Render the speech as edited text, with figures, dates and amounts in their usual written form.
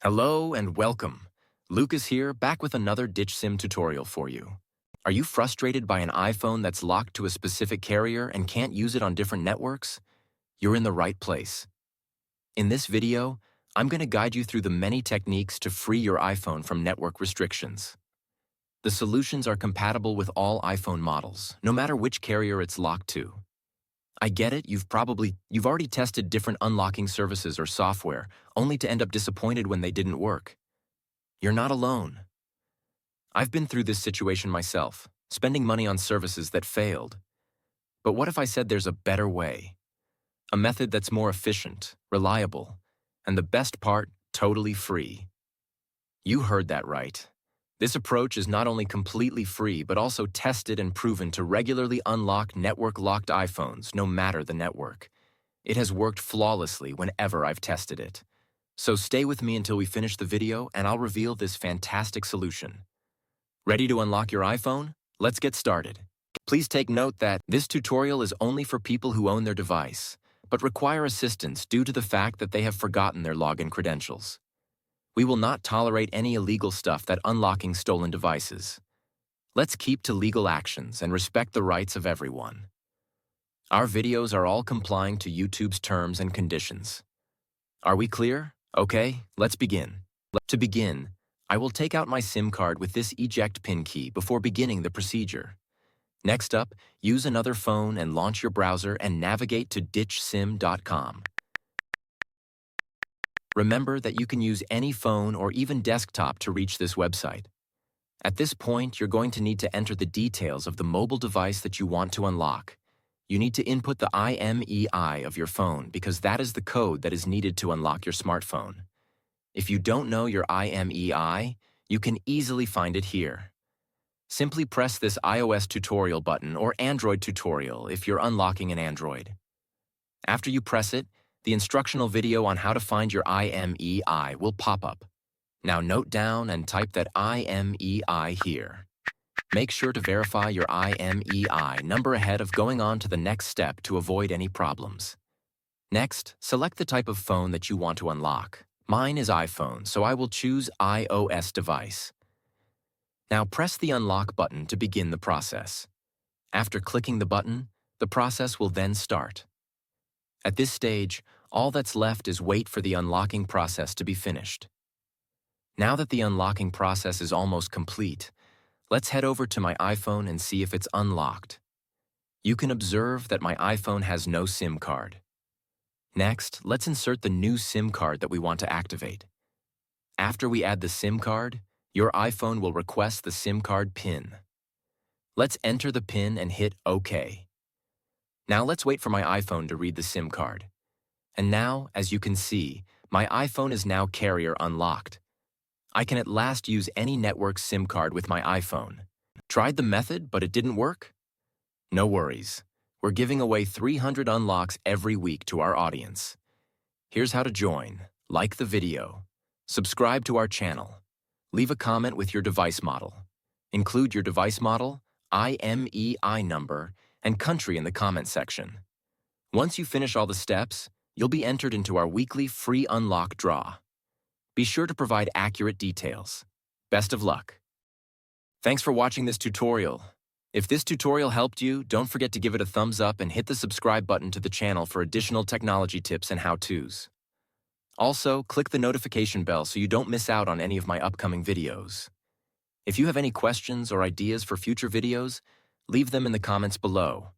Hello and welcome. Lucas here, back with another Ditch Sim tutorial for you. Are you frustrated by an iPhone that's locked to a specific carrier and can't use it on different networks? You're in the right place. In this video, I'm going to guide you through the many techniques to free your iPhone from network restrictions. The solutions are compatible with all iPhone models, no matter which carrier it's locked to. I get it, you've already tested different unlocking services or software, only to end up disappointed when they didn't work. You're not alone. I've been through this situation myself, spending money on services that failed. But what if I said there's a better way? A method that's more efficient, reliable, and the best part, totally free. You heard that right. This approach is not only completely free, but also tested and proven to regularly unlock network-locked iPhones, no matter the network. It has worked flawlessly whenever I've tested it. So stay with me until we finish the video and I'll reveal this fantastic solution. Ready to unlock your iPhone? Let's get started. Please take note that this tutorial is only for people who own their device, but require assistance due to the fact that they have forgotten their login credentials. We will not tolerate any illegal stuff that unlocking stolen devices. Let's keep to legal actions and respect the rights of everyone. Our videos are all complying to YouTube's terms and conditions. Are we clear? Okay, let's begin. To begin, I will take out my SIM card with this eject pin key before beginning the procedure. Next up, use another phone and launch your browser and navigate to ditchsim.com. Remember that you can use any phone or even desktop to reach this website. At this point, you're going to need to enter the details of the mobile device that you want to unlock. You need to input the IMEI of your phone because that is the code that is needed to unlock your smartphone. If you don't know your IMEI, you can easily find it here. Simply press this iOS tutorial button or Android tutorial if you're unlocking an Android. After you press it, the instructional video on how to find your IMEI will pop up. Now note down and type that IMEI here. Make sure to verify your IMEI number ahead of going on to the next step to avoid any problems. Next, select the type of phone that you want to unlock. Mine is iPhone, so I will choose iOS device. Now press the unlock button to begin the process. After clicking the button, the process will then start. At this stage, all that's left is wait for the unlocking process to be finished. Now that the unlocking process is almost complete, let's head over to my iPhone and see if it's unlocked. You can observe that my iPhone has no SIM card. Next, let's insert the new SIM card that we want to activate. After we add the SIM card, your iPhone will request the SIM card PIN. Let's enter the PIN and hit OK. Now let's wait for my iPhone to read the SIM card. And now, as you can see, my iPhone is now carrier unlocked. I can at last use any network SIM card with my iPhone. Tried the method, but it didn't work? No worries. We're giving away 300 unlocks every week to our audience. Here's how to join. Like the video. Subscribe to our channel. Leave a comment with your device model. Include your device model, IMEI number, and country in the comment section. Once you finish all the steps, you'll be entered into our weekly free unlock draw. Be sure to provide accurate details. Best of luck. Thanks for watching this tutorial. If this tutorial helped you, don't forget to give it a thumbs up and hit the subscribe button to the channel for additional technology tips and how-tos. Also, click the notification bell so you don't miss out on any of my upcoming videos. If you have any questions or ideas for future videos, leave them in the comments below.